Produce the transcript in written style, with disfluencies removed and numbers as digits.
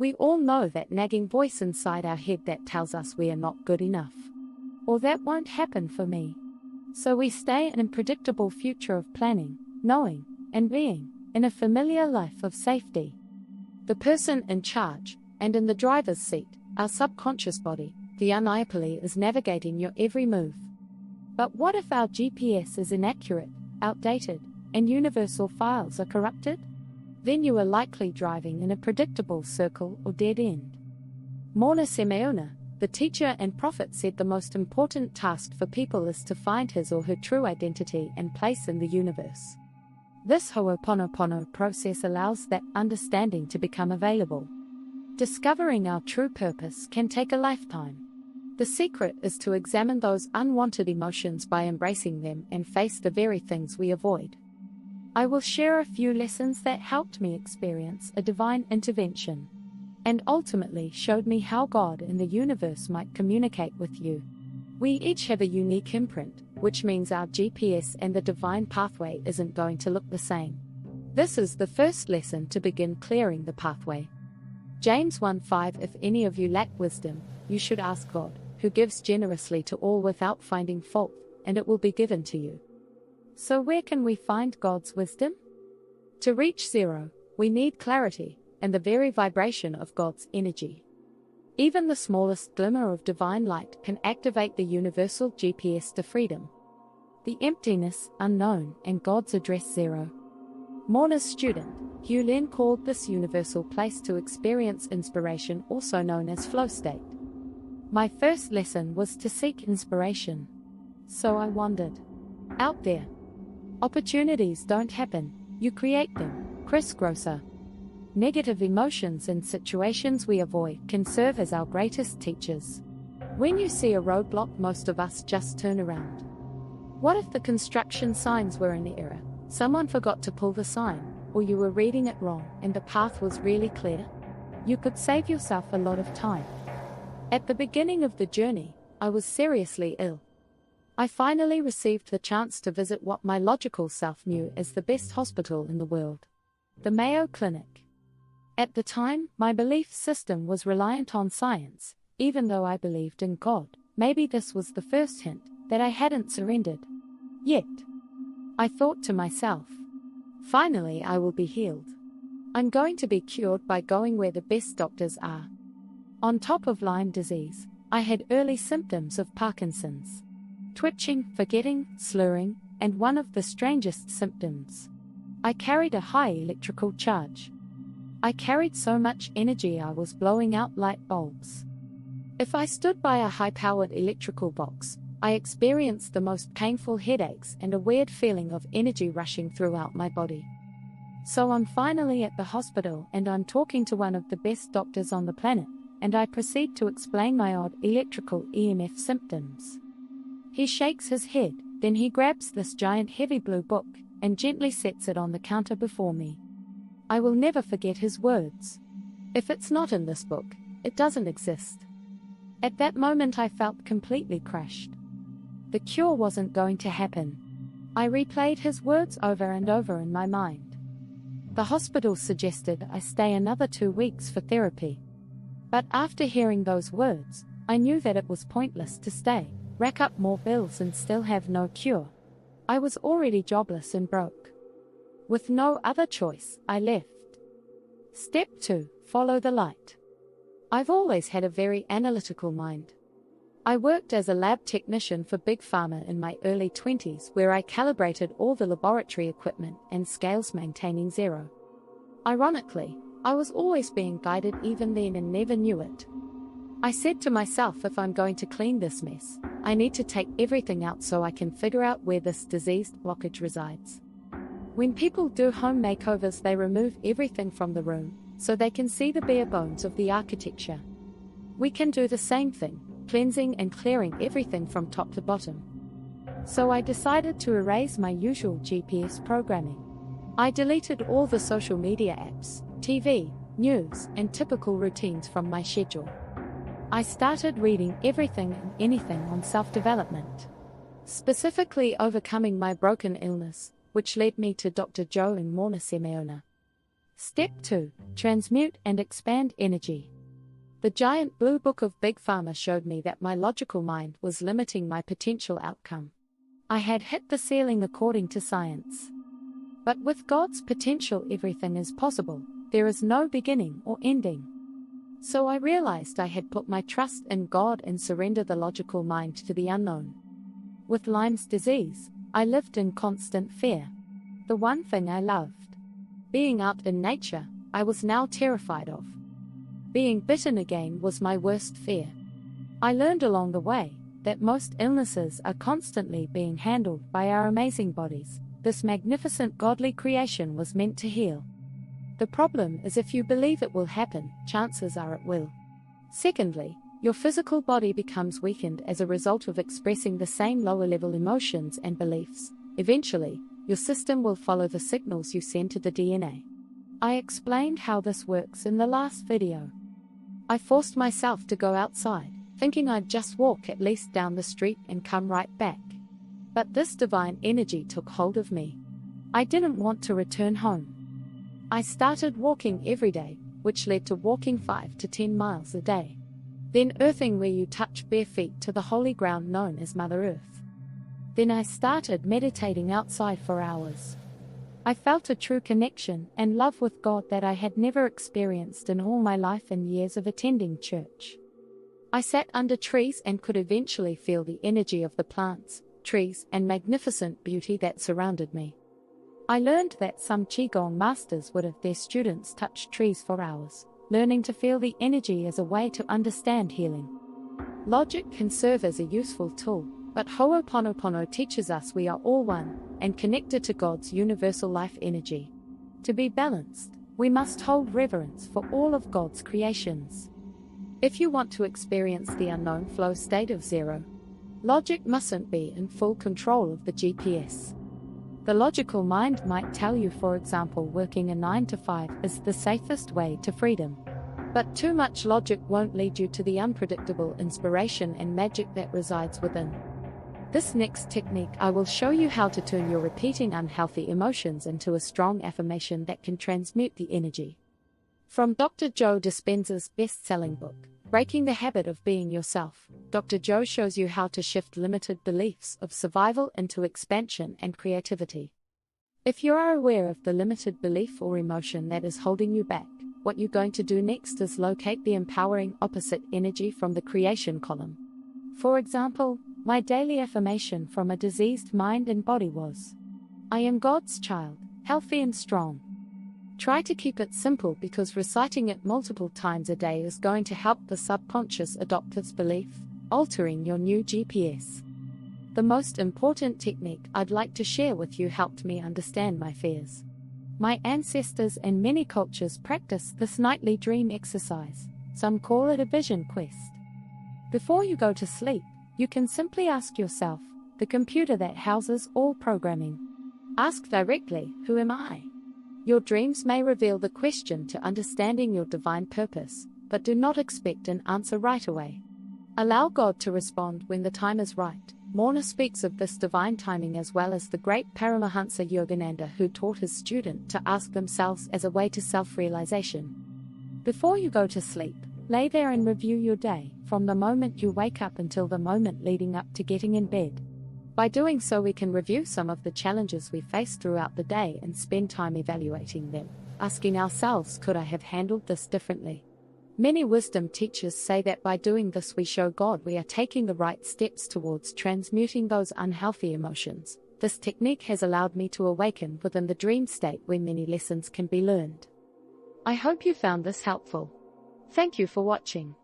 We all know that nagging voice inside our head that tells us we are not good enough. Or that won't happen for me. So we stay in a predictable future of planning, knowing, and being, in a familiar life of safety. The person in charge, and in the driver's seat, our subconscious body, the unearthly, is navigating your every move. But what if our GPS is inaccurate, outdated, and universal files are corrupted? Then you are likely driving in a predictable circle or dead end. Morrnah, the teacher and prophet, said the most important task for people is to find his or her true identity and place in the universe. This Hooponopono process allows that understanding to become available. Discovering our true purpose can take a lifetime. The secret is to examine those unwanted emotions by embracing them and face the very things we avoid. I will share a few lessons that helped me experience a divine intervention, and ultimately showed me how God and the universe might communicate with you. We each have a unique imprint, which means our GPS and the divine pathway isn't going to look the same. This is the first lesson to begin clearing the pathway. James 1:5 If any of you lack wisdom, you should ask God, who gives generously to all without finding fault, and it will be given to you. So where can we find God's wisdom? To reach zero, we need clarity, and the very vibration of God's energy. Even the smallest glimmer of divine light can activate the universal GPS to freedom. The emptiness, unknown, and God's address zero. Morrnah's student, Hugh called this universal place to experience inspiration, also known as flow state. My first lesson was to seek inspiration. So I wandered out there. Opportunities don't happen, you create them. Chris Grosser. Negative emotions and situations we avoid can serve as our greatest teachers. When you see a roadblock, most of us just turn around. What if the construction signs were in error? Someone forgot to pull the sign, or you were reading it wrong and the path was really clear? You could save yourself a lot of time. At the beginning of the journey, I was seriously ill. I finally received the chance to visit what my logical self knew as the best hospital in the world, the Mayo Clinic. At the time, my belief system was reliant on science, even though I believed in God. Maybe this was the first hint that I hadn't surrendered yet. I thought to myself, finally I will be healed. I'm going to be cured by going where the best doctors are. On top of Lyme disease, I had early symptoms of Parkinson's. Twitching, forgetting, slurring, and one of the strangest symptoms. I carried a high electrical charge. I carried so much energy I was blowing out light bulbs. If I stood by a high-powered electrical box, I experienced the most painful headaches and a weird feeling of energy rushing throughout my body. So I'm finally at the hospital and I'm talking to one of the best doctors on the planet, and I proceed to explain my odd electrical EMF symptoms. He shakes his head, then he grabs this giant heavy blue book and gently sets it on the counter before me. I will never forget his words. If it's not in this book, it doesn't exist. At that moment I felt completely crushed. The cure wasn't going to happen. I replayed his words over and over in my mind. The hospital suggested I stay another 2 weeks for therapy. But after hearing those words, I knew that it was pointless to stay, rack up more bills and still have no cure. I was already jobless and broke. With no other choice, I left. Step 2. Follow the light. I've always had a very analytical mind. I worked as a lab technician for Big Pharma in my early 20s, where I calibrated all the laboratory equipment and scales maintaining zero. Ironically, I was always being guided even then and never knew it. I said to myself, if I'm going to clean this mess, I need to take everything out so I can figure out where this diseased blockage resides. When people do home makeovers, they remove everything from the room, so they can see the bare bones of the architecture. We can do the same thing, cleansing and clearing everything from top to bottom. So I decided to erase my usual GPS programming. I deleted all the social media apps, TV, news, and typical routines from my schedule. I started reading everything and anything on self-development, specifically overcoming my broken illness, which led me to Dr. Joe and Morrnah. Step 2. Transmute and expand energy. The giant blue book of Big Pharma showed me that my logical mind was limiting my potential outcome. I had hit the ceiling according to science. But with God's potential, everything is possible. There is no beginning or ending. So I realized I had put my trust in God and surrendered the logical mind to the unknown. With Lyme's disease, I lived in constant fear. The one thing I loved, being out in nature, I was now terrified of. Being bitten again was my worst fear. I learned along the way that most illnesses are constantly being handled by our amazing bodies. This magnificent godly creation was meant to heal. The problem is, if you believe it will happen, chances are it will. Secondly, your physical body becomes weakened as a result of expressing the same lower-level emotions and beliefs. Eventually, your system will follow the signals you send to the DNA. I explained how this works in the last video. I forced myself to go outside, thinking I'd just walk at least down the street and come right back. But this divine energy took hold of me. I didn't want to return home. I started walking every day, which led to walking 5 to 10 miles a day. Then earthing, where you touch bare feet to the holy ground known as Mother Earth. Then I started meditating outside for hours. I felt a true connection and love with God that I had never experienced in all my life and years of attending church. I sat under trees and could eventually feel the energy of the plants, trees, and magnificent beauty that surrounded me. I learned that some Qigong masters would have their students touch trees for hours, learning to feel the energy as a way to understand healing. Logic can serve as a useful tool, but Hooponopono teaches us we are all one, and connected to God's universal life energy. To be balanced, we must hold reverence for all of God's creations. If you want to experience the unknown flow state of zero, logic mustn't be in full control of the GPS. The logical mind might tell you, for example, working a 9 to 5 is the safest way to freedom. But too much logic won't lead you to the unpredictable inspiration and magic that resides within. This next technique, I will show you how to turn your repeating unhealthy emotions into a strong affirmation that can transmute the energy. From Dr. Joe Dispenza's best-selling book, Breaking the Habit of Being Yourself, Dr. Joe shows you how to shift limited beliefs of survival into expansion and creativity. If you are aware of the limited belief or emotion that is holding you back, what you're going to do next is locate the empowering opposite energy from the creation column. For example, my daily affirmation from a diseased mind and body was, I am God's child, healthy and strong. Try to keep it simple, because reciting it multiple times a day is going to help the subconscious adopt this belief, altering your new GPS. The most important technique I'd like to share with you helped me understand my fears. My ancestors and many cultures practice this nightly dream exercise. Some call it a vision quest. Before you go to sleep, you can simply ask yourself, the computer that houses all programming. Ask directly, who am I? Your dreams may reveal the question to understanding your divine purpose, but do not expect an answer right away. Allow God to respond when the time is right. Morrnah speaks of this divine timing, as well as the great Paramahansa Yogananda, who taught his student to ask themselves as a way to self-realization. Before you go to sleep, lay there and review your day, from the moment you wake up until the moment leading up to getting in bed. By doing so, we can review some of the challenges we face throughout the day and spend time evaluating them, asking ourselves, could I have handled this differently? Many wisdom teachers say that by doing this we show God we are taking the right steps towards transmuting those unhealthy emotions. This technique has allowed me to awaken within the dream state where many lessons can be learned. I hope you found this helpful. Thank you for watching.